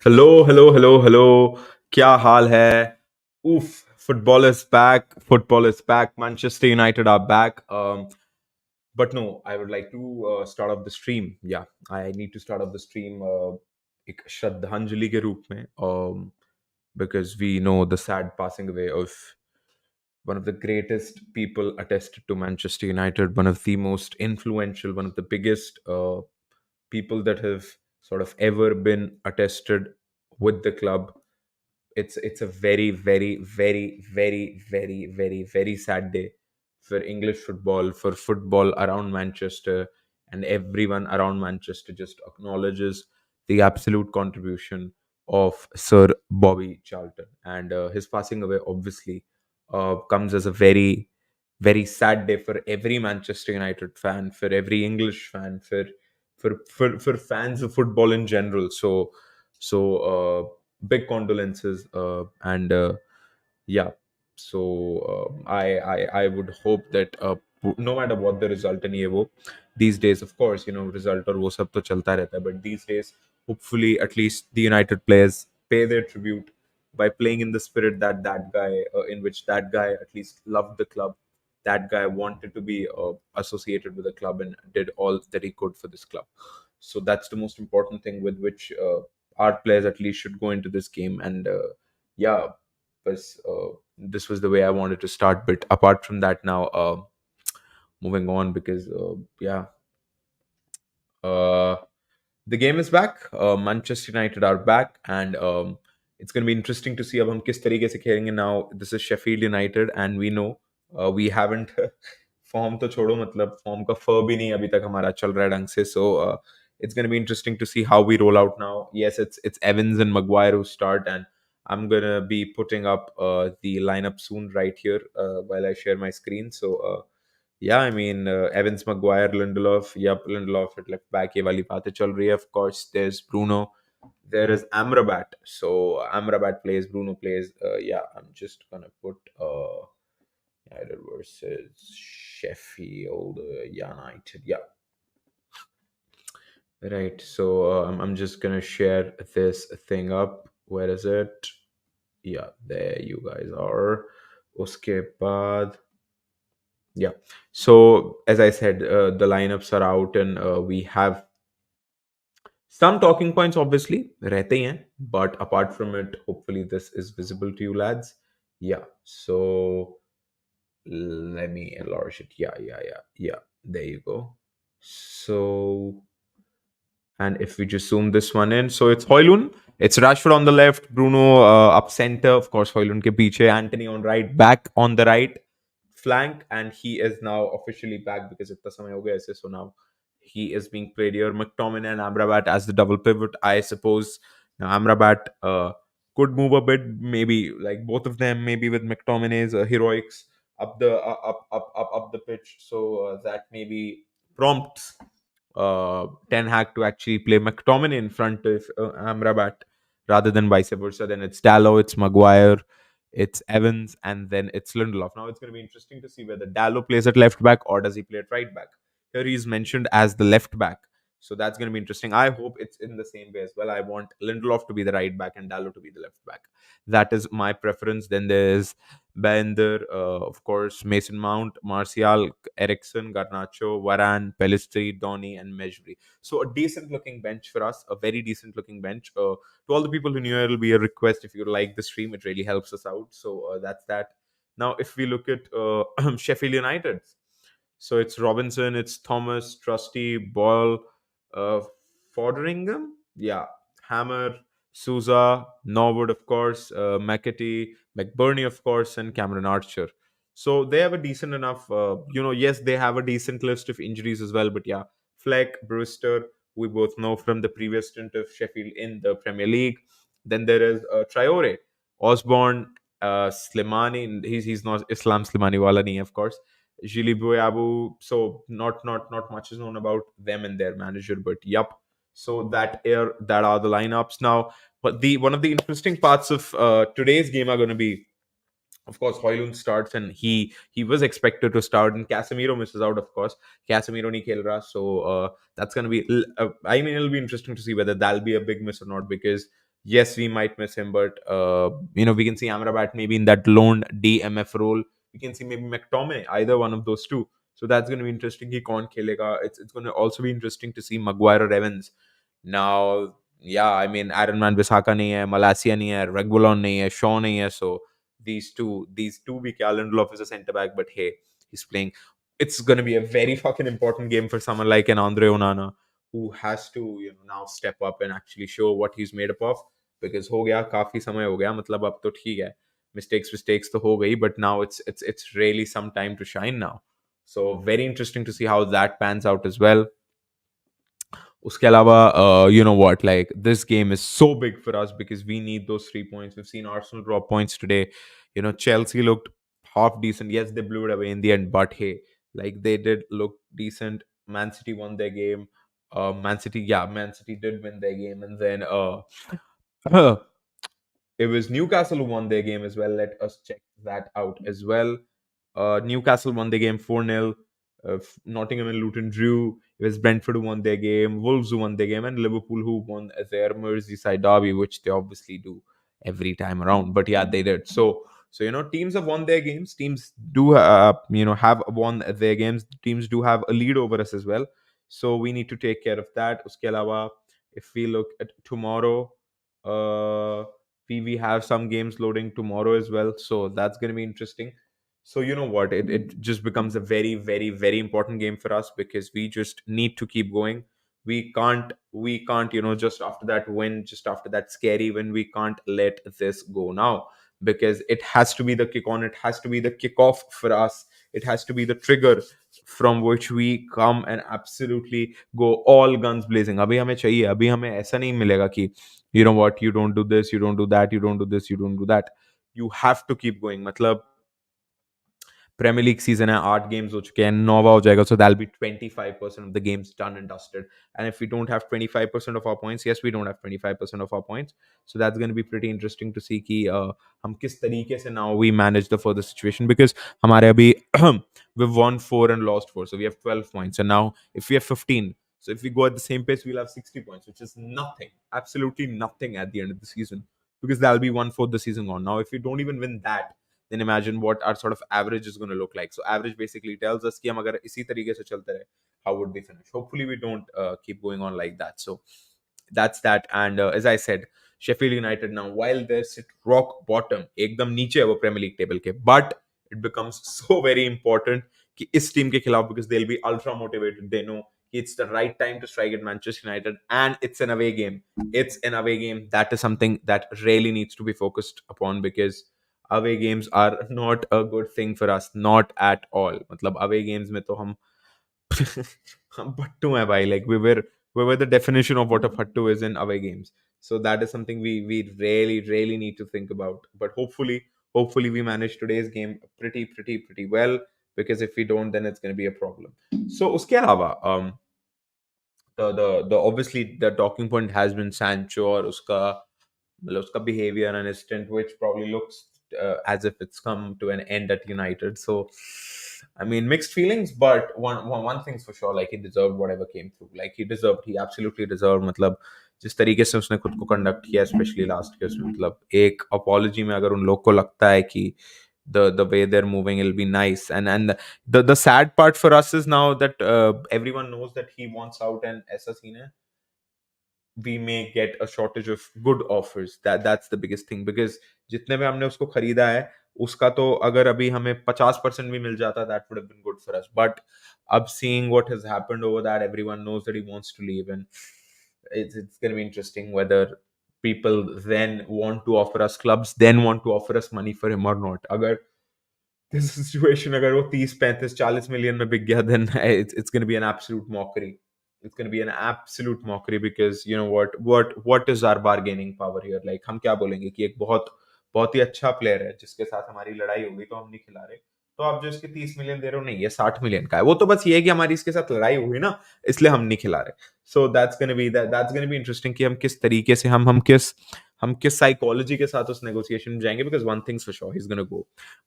Hello hello hello hello क्या हाल है oof football is back Manchester United are back but no I would like to start off the stream yeah I need to start off the stream एक श्रद्धांजलि के रूप में because we know the sad passing away of one of the greatest people attested to Manchester United, one of the most influential, one of the biggest people that have sort of ever been attested with the club. It's a very sad day for English football, for football around Manchester, and everyone around Manchester just acknowledges the absolute contribution of Sir Bobby Charlton, and his passing away obviously comes as a very sad day for every Manchester United fan, for every English fan, for fans of football in general. So big condolences and yeah. So I would hope that no matter what the result in ये वो these days, of course, result और वो सब तो चलता रहता है, but these days hopefully at least the United players pay their tribute by playing in the spirit that that guy in which that guy at least loved the club, that guy wanted to be associated with the club and did all that he could for this club. So that's the most important thing with which our players at least should go into this game. And yeah, this was the way I wanted to start. But apart from that, now moving on because yeah, uh, the game is back. Manchester United are back, and it's going to be interesting to see अब हम किस तरीके से खेलेंगे. Now this is Sheffield United, and we know we haven't form तो छोड़ो, मतलब form का फर भी नहीं अभी तक हमारा चल रहा है ढंग से. So it's going to be interesting to see how we roll out now. Yes, it's Evans and Maguire who start, and I'm gonna be putting up the lineup soon right here while I share my screen. So yeah, I mean, Evans, Maguire, Lindelof. Yep, Lindelof at left back. ये वाली बातें चल रही है. Of course, there's Bruno. There is Amrabat. So Amrabat plays. Bruno plays. Yeah, I'm just gonna put United versus Sheffield United. Yeah, right. So I'm just gonna share this thing up. Where is it? Yeah, there you guys are. उसके बाद yeah. So as I said, the lineups are out, and we have some talking points. Obviously, रहते ही हैं, but apart from it, hopefully this is visible to you lads. Yeah. So let me enlarge it. Yeah. There you go. So and if we just zoom this one in, so it's Hoylund, it's Rashford on the left, Bruno up center, of course, Hoylund ke piche, Anthony on right, back on the right flank, and he is now officially back because itna samay ho gaya aise. So now he is being played here. McTominay and Amrabat as the double pivot, I suppose. Now Amrabat could move a bit, maybe like both of them, maybe with McTominay's heroics up the pitch. So that maybe prompts Ten Hag to actually play McTominay in front of Amrabat rather than vice versa. Then it's Dallo, it's Maguire, it's Evans, and then it's Lindelof. Now it's going to be interesting to see whether Dallo plays at left back or does he play at right back. Here he's mentioned as the left back. So that's going to be interesting. I hope it's in the same way as well. I want Lindelof to be the right back and Dallo to be the left back. That is my preference. Then there's Bender, of course, Mason Mount, Martial, Ericsson, Garnacho, Varane, Pellistri, Donny, and Mejbri. So a decent looking bench for us, a very decent looking bench. To all the people who knew, it'll be a request if you like the stream. It really helps us out. So that's that. Now, if we look at Sheffield United, so it's Robinson, it's Thomas, Trusty, Boyle, uh, Foderingham, yeah, Hammer, Souza, Norwood, of course, McAtee, McBurney, of course, and Cameron Archer. So they have a decent enough, yes, they have a decent list of injuries as well. But yeah, Fleck, Brewster, we both know from the previous stint of Sheffield in the Premier League. Then there is Traore, Osborne, Slimani. He's not Islam Slimani wala nahi, of course. Jilibu Abu. So not much is known about them and their manager, but yup. So that are the lineups now. But the one of the interesting parts of today's game are going to be, of course, Hoylund starts, and he was expected to start, and Casemiro misses out. Of course, Casemiro nahi khel raha, so that's going to be. I mean, it'll be interesting to see whether that'll be a big miss or not, because Yes, we might miss him, but we can see Amrabat maybe in that lone DMF role. We can see maybe McTominay, either one of those two. So that's going to be interesting. He can't खेलेगा. It's going to also be interesting to see Maguire or Evans. Now, yeah, I mean Aaron Wan-Bissaka नहीं है, Malacia नहीं है, Reguilon नहीं है, Shaw नहीं है. So these two we Lindelof is a centre back, but hey, he's playing. It's going to be a very fucking important game for someone like an Andre Onana, who has to now step up and actually show what he's made up of. Because हो गया काफी समय हो गया, मतलब अब तो ठीक है, mistakes तो हो गई, but now it's really some time to shine now. So very interesting to see how that pans out as well. उसके अलावा you know what, like this game is so big for us because we need those 3 points. We've seen Arsenal drop points today. Chelsea looked half decent. Yes, they blew it away in the end, but hey, like they did look decent. Man City won their game. Man City did win their game, and then it was Newcastle who won their game as well. Let us check that out as well. Newcastle won the game 4-0. Nottingham and Luton drew. It was Brentford who won their game, Wolves who won their game, and Liverpool who won their Merseyside derby, which they obviously do every time around. But yeah, they did. So teams have won their games. Teams do have won their games. Teams do have a lead over us as well. So we need to take care of that. Uske alawa, if we look at tomorrow, we have some games loading tomorrow as well. So that's going to be interesting. So you know what, it just becomes a very, very, very important game for us because we just need to keep going. We can't just after that win, just after that scary win, we can't let this go now, because it has to be the kick on, it has to be the kickoff for us, it has to be the trigger from which we come and absolutely go all guns blazing. अभी हमें चाहिए, अभी हमें ऐसा नहीं मिलेगा कि you know what, you don't do this, you don't do that, you don't do this, you don't do that. You have to keep going. मतलब प्रीमियर लीग सीजन है, 8 गेम्स हो चुके हैं, 9वां हो जाएगा, so that will be 25% of the games done and dusted. And if we don't have 25% of our points, yes we don't have 25% of our points, so that's gonna be pretty interesting to see कि हम किस तरीके से now we manage the further situation. Because हमारे अभी we've won 4 and lost 4, so we have 12 points, and now if we have 15, so if we go at the same pace, we'll have 60 points, which is nothing, absolutely nothing at the end of the season, because that'll be 1/4 the season gone. Now if we don't even win that, then imagine what our sort of average is going to look like. So average basically tells us कि हम अगर इसी तरीके से चलते रहे, how would we finish? Hopefully we don't keep going on like that. So that's that. And as I said, Sheffield United now, while they sit rock bottom, एकदम नीचे है वो Premier League table के, but it becomes so very important कि इस team के खिलाफ, because they'll be ultra motivated. They know it's the right time to strike at Manchester United, and it's an away game. It's an away game. That is something that really needs to be focused upon, because away games are not a good thing for us, not at all. मतलब away games में तो हम हम भट्टू हैं भाई. Like we were the definition of what a Bhattu is in away games. So that is something we really, really need to think about. But hopefully we manage today's game pretty well, because if we don't, then it's going to be a problem. So उसके अलावा the obviously the talking point has been Sancho और उसका मतलब उसका behavior and his stint, which probably looks as if it's come to an end at United. So, I mean, mixed feelings, but one thing's for sure, like he deserved whatever came through. Like he absolutely deserved. मतलब जिस तरीके से उसने खुद को conduct किया, specially last के उसमें, मतलब एक अपॉलॉजी में अगर उन लोग को लगता है कि the way they're moving, it'll be nice. And the sad part for us is now that everyone knows that he wants out, and ऐसा scene है, we may get a shortage of good offers. That's the biggest thing, because जितने में हमने उसको खरीदा है, उसका तो अगर अभी हमें 50% भी मिल जाता, that would have been good for us. But अब seeing what has happened over that, everyone knows that he wants to leave, and it's going to be interesting whether people then want to offer us, clubs then want to offer us money for him or not. अगर this situation अगर वो 30 35 40 million में बिक गया, then it's going to be an absolute mockery. It's going to be an absolute mockery, because you know what is our bargaining power here? Like हम क्या बोलेंगे कि एक बहुत बहुत ही अच्छा प्लेयर है जिसके साथ हमारी लड़ाई हो गई तो हम नहीं खिला रहे, तो आप जो इसके 30 मिलियन दे रहे हो, नहीं ये 60 मिलियन का है, वो तो बस ये है कि हमारी इसके साथ लड़ाई हुई ना, इसलिए हम नहीं खिला रहे. सो दैट्स गोना बी इंटरेस्टिंग कि हम किस तरीके से हम किस हम किस साइकोलॉजी के साथ उस नेगोशिएशन में जाएंगे, because one things for sure he is gonna go,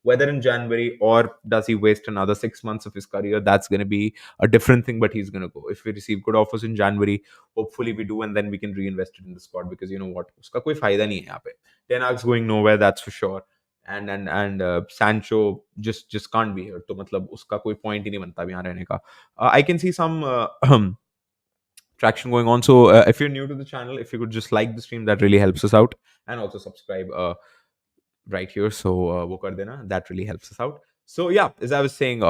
whether in January or does he waste another 6 months of his career, that's going to be a different thing, but he's going to go. If we receive good offers in January, hopefully we do, and then we can reinvest it in the squad, because you know what, uska koi fayda nahi hai yahan pe. Ten Hag's going nowhere, that's for sure. And Sancho just can't be here, तो मतलब उसका कोई point ही नहीं बनता अब यहाँ रहने का. I can see some traction going on. So if you're new to the channel, if you could just like the stream, that really helps us out, and also subscribe right here. So wo kar dena, that really helps us out. So yeah, as I was saying,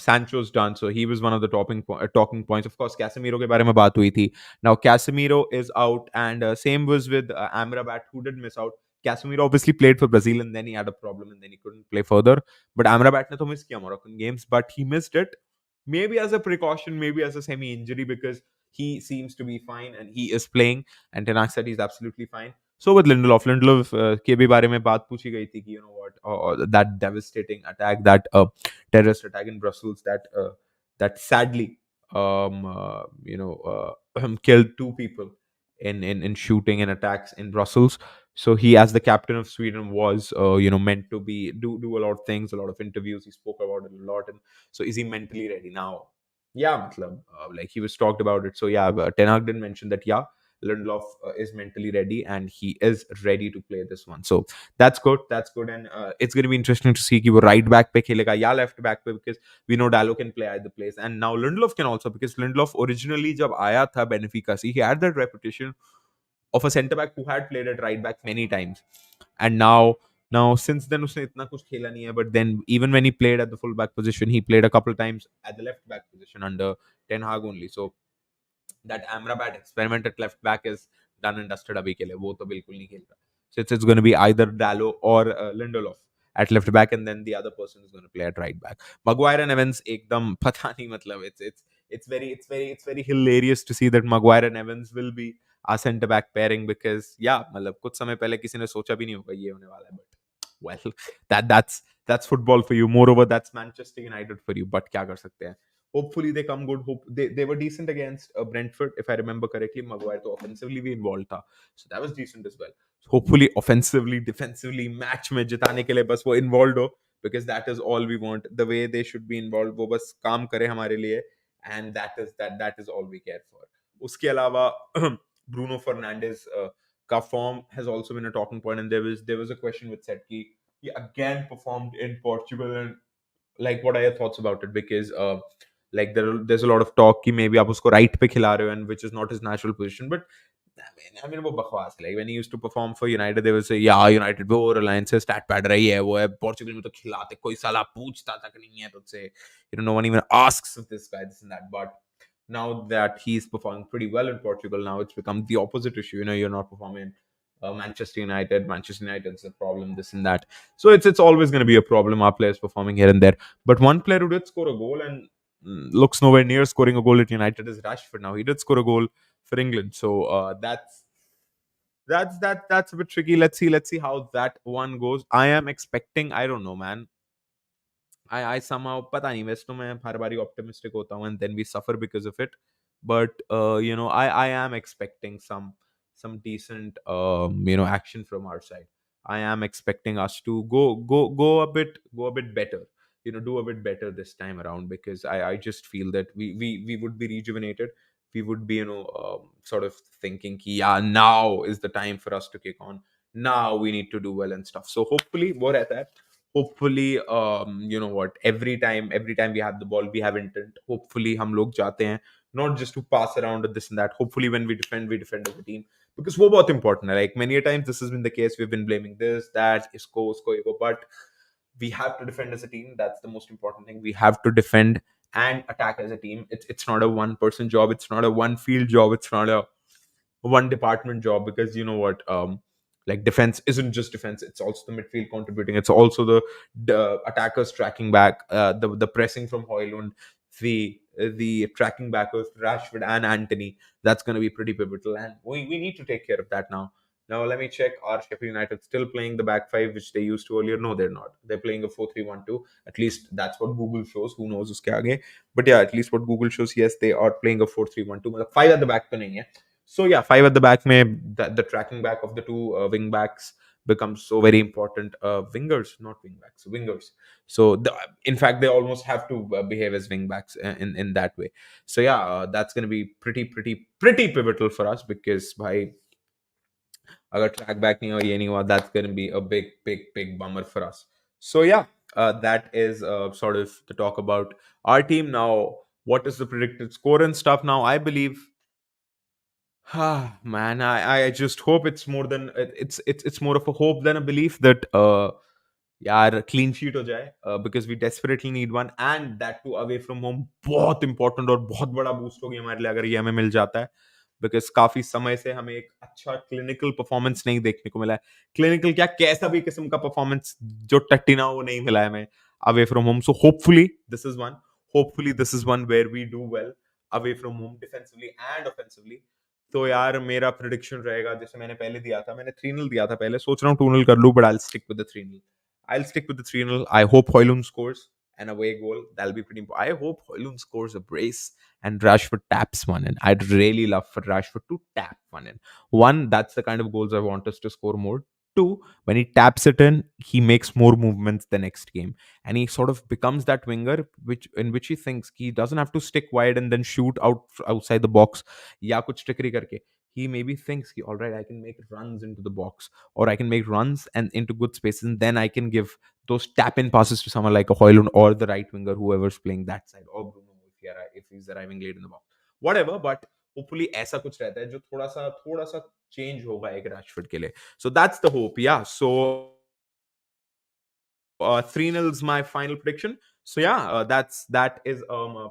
Sancho's done. So he was one of the talking points. Of course, Casemiro ke bare mein baat hui thi. Now Casemiro is out, and same was with Amrabat, who did miss out. Casemiro obviously played for Brazil, and then he had a problem, and then he couldn't play further. But Amrabat ne to miss kiya Moroccan games, but he missed it. Maybe as a precaution, maybe as a semi-injury, because he seems to be fine and he is playing. And Ten Hag said he's absolutely fine. So with Lindelof के भी बारे में बात पूछी गई थी कि you know what, that devastating attack, that terrorist attack in Brussels, that sadly killed two people in shooting and attacks in Brussels. So he, as the captain of Sweden, was meant to be do a lot of things, a lot of interviews. He spoke about it a lot, and so is he mentally ready now? Yeah, matlab, like he was talked about it. So yeah, Ten Hag did mention that yeah, Lindelof is mentally ready and he is ready to play this one. So that's good. That's good, and it's going to be interesting to see कि वो right back पे खेलेगा या left back पे, because we know Dallo can play either place, and now Lindelof can also, because Lindelof originally जब आया था Benfica से, he had that reputation of a centre back who had played at right back many times, and now since then उसने इतना कुछ खेला नहीं है, but then even when he played at the full back position, he played a couple times at the left back position under Ten Hag only. So that Amrabat experiment at left back is done and dusted अभी के लिए, वो तो बिल्कुल नहीं खेल रहा. So it's going to be either Dallo or Lindelof at left back, and then the other person is going to play at right back. Maguire and Evans एकदम पता नहीं, मतलब it's very hilarious to see that Maguire and Evans will be our centre back pairing, because yeah, मतलब कुछ समय पहले किसी ने सोचा भी नहीं होगा ये होने वाला है, but well, that's football for you. Moreover, that's Manchester United for you. But क्या कर सकते हैं? Hopefully they come good. Hope they were decent against Brentford, if I remember correctly. Maguire to offensively भी involved था, so that was decent as well. So hopefully offensively, defensively, match में जिताने के लिए बस वो involved हो, because that is all we want. The way they should be involved, वो बस काम करे हमारे लिए, and that is all we care for. उसके अलावा Bruno Fernandes का form has also been a talking point, and there was a question which said कि he again performed in Portugal, and like what are your thoughts about it? Because like there's a lot of talk कि maybe आप उसको right पे खिला रहे हो, and which is not his natural position, but I mean वो बकवास. Like when he used to perform for United, they would say yeah, United वो Reliance है, stat pad रही है, वो है Portugal में तो खिलाते, कोई साला पूछता तक नहीं है तुझसे, no one even asks of this guy, this and that. But now that he's performing pretty well in Portugal, now it's become the opposite issue. You're not performing Manchester United. Manchester United's a problem, this and that. So it's always going to be a problem. Our players performing here and there. But one player who did score a goal and looks nowhere near scoring a goal at United is Rashford. Now he did score a goal for England. So that's a bit tricky. Let's see how that one goes. I am expecting. I don't know, man. I somehow पता नहीं, वैसे तो मैं हर बारी optimistic होता हूँ, and then we suffer because of it. But I am expecting some decent action from our side. I am expecting us to go a bit better. Do a bit better this time around, because I just feel that we would be rejuvenated. We would be sort of thinking ki, yeah, now is the time for us to kick on. Now we need to do well and stuff. So hopefully वो रहता है. Hopefully what, every time we have the ball, we have intent. Hopefully हम लोग जाते हैं, not just to pass around this and that. Hopefully when we defend as a team, because वो बहुत important है. Like many a times this has been the case, we've been blaming this, that, इसको ये, but we have to defend as a team. That's the most important thing. We have to defend and attack as a team. It's not a one person job, it's not a one field job, it's not a one department job, because you know what, like defense isn't just defense, it's also the midfield contributing, it's also the attackers tracking back, the pressing from Højlund, the tracking back of Rashford and Anthony. That's going to be pretty pivotal, and we need to take care of that now. Now let me check, are Sheffield United still playing the back five which they used to earlier? No, they're not. They're playing a 4-3-1-2. At least that's what Google shows. Who knows uske aage? But yeah, at least what Google shows, yes, they are playing a 4-3-1-2. Five at the back to nahi hai. So yeah, five at the back may the tracking back of the two wing backs becomes so very important. Wingers, not wing backs, wingers. So in fact, they almost have to behave as wing backs in that way. So yeah, that's going to be pretty pivotal for us because by अगर track back नहीं और ये नहीं हुआ, that's going to be a big bummer for us. So yeah, that is sort of the talk about our team. Now, what is the predicted score and stuff? Now, I believe, man, I just hope it's more than it's more of a hope than a belief that यार clean sheet हो जाए because we desperately need one, and that too away from home बहुत important और बहुत बड़ा boost होगी हमारे लिए अगर ये हमें मिल जाता है, because काफी समय से हमें एक अच्छा क्लिनिकल परफॉर्मेंस नहीं देखने को मिला है. क्लिनिकल क्या, कैसा भी किस्म का परफॉर्मेंस जो टट्टी ना हो, वो नहीं मिला है हमें away from home. So hopefully this is one where we do well away from home defensively and offensively. तो यार मेरा प्रिडिक्शन रहेगा, जैसे मैंने पहले दिया था, मैंने 3-0 दिया था पहले, सोच रहा हूँ 2-0 कर लूं, but I'll stick with the 3-0. I hope Hoylund scores an away goal. That'll be pretty important. I hope Hoylund scores a brace and Rashford taps one in. I'd really love for Rashford to tap one in. One, that's the kind of goals I want us to score more. Two, when he taps it in, he makes more movements the next game. And he sort of becomes that winger in which he thinks he doesn't have to stick wide and then shoot outside the box. Ya kuch trickery karke. He maybe thinks, all right, I can make runs into the box, or I can make runs and into good spaces, and then I can give those tap in passes to someone like a Hoylund or the right winger, whoever's playing that side, or Bruno if he's arriving late in the box. Whatever, but hopefully ऐसा कुछ रहता है जो थोड़ा सा change होगा एक Rashford के लिए. So that's the hope. Yeah. So 3-0 is my final prediction. So yeah, that is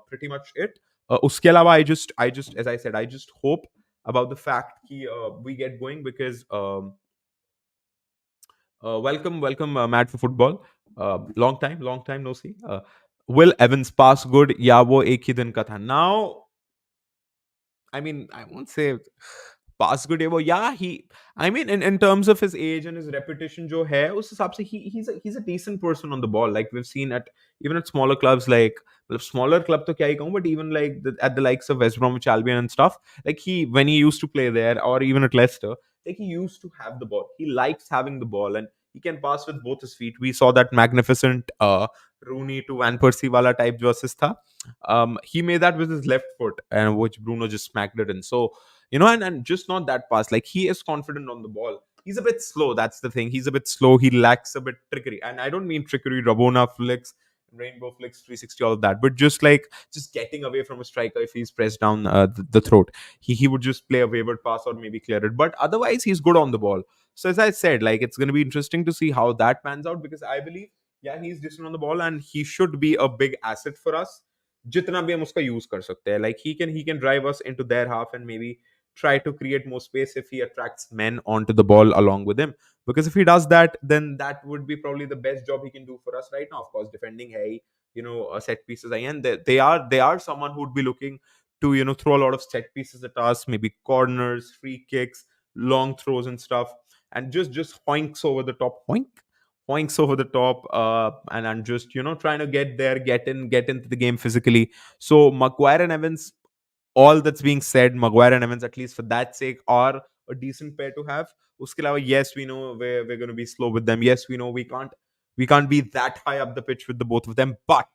pretty much it. उसके अलावा I just as I said, I just hope about the fact कि we get going, because welcome, Matt for football. Long time no see. Will Evans pass good? या वो एक ही दिन का था. Now, I mean, I won't say pass good. वो yeah, I mean, in terms of his age and his reputation जो है, उस हिसाब से he's a decent person on the ball. Like we've seen even at smaller clubs, like मतलब smaller club तो क्या ही कहूँ, but even like at the likes of West Bromwich Albion and stuff, like when he used to play there, or even at Leicester, like he used to have the ball. He likes having the ball, and he can pass with both his feet. We saw that magnificent Rooney to Van Persie wala type जो assist था. He made that with his left foot, and which Bruno just smacked it in. So and just not that pass. Like he is confident on the ball. He's a bit slow. That's the thing. He's a bit slow. He lacks a bit trickery, and I don't mean trickery, Rabona flicks, rainbow flicks, 360, all of that, but just getting away from a striker if he's pressed down the throat. He would just play a wayward pass or maybe clear it, but otherwise he's good on the ball. So as I said, like it's going to be interesting to see how that pans out, because I believe, yeah, he's decent on the ball and he should be a big asset for us. जितना भी हम उसका use कर सकते हैं, like he can drive us into their half and maybe try to create more space if he attracts men onto the ball along with him, because if he does that, then that would be probably the best job he can do for us right now. Of course, defending hey, set pieces, and they are someone who would be looking to throw a lot of set pieces at us, maybe corners, free kicks, long throws and stuff, and just hoinks over the top, hoinks over the top, and just trying to get there, get into the game physically. So Maguire and Evans, all that's being said, Maguire and Evans, at least for that sake, are a decent pair to have. Uske alawa, yes, we know we're going to be slow with them. Yes, we know we can't be that high up the pitch with the both of them, but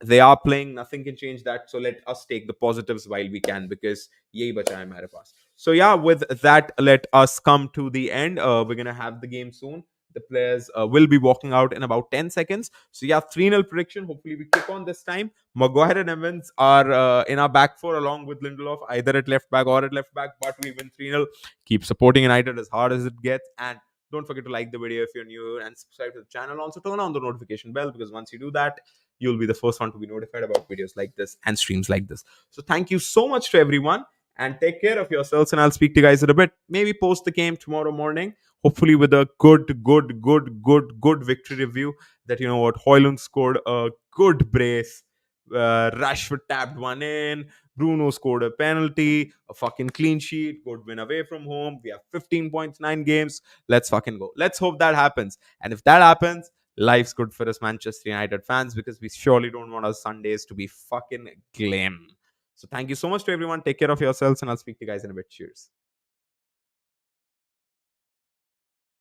they are playing. Nothing can change that. So let us take the positives while we can, because yahi bacha hai hamare paas. So yeah, with that, let us come to the end. We're gonna have the game soon. The players will be walking out in about 10 seconds. So yeah, 3-0 prediction. Hopefully we kick on this time. Maguire and Evans are in our back four along with Lindelof, either at left back or at left back, but we win 3-0. Keep supporting United as hard as it gets, and don't forget to like the video if you're new and subscribe to the channel. Also turn on the notification bell, because once you do that, you'll be the first one to be notified about videos like this and streams like this. So thank you so much to everyone, and take care of yourselves, and I'll speak to you guys in a bit. Maybe post the game tomorrow morning, hopefully with a good victory review, that what, Hoylund scored a good brace, Rashford tapped one in, Bruno scored a penalty, a fucking clean sheet, good win away from home. We have 15 points, 9 games. Let's fucking go. Let's hope that happens. And if that happens, life's good for us Manchester United fans, because we surely don't want our Sundays to be fucking glim. So thank you so much to everyone. Take care of yourselves, and I'll speak to you guys in a bit. Cheers.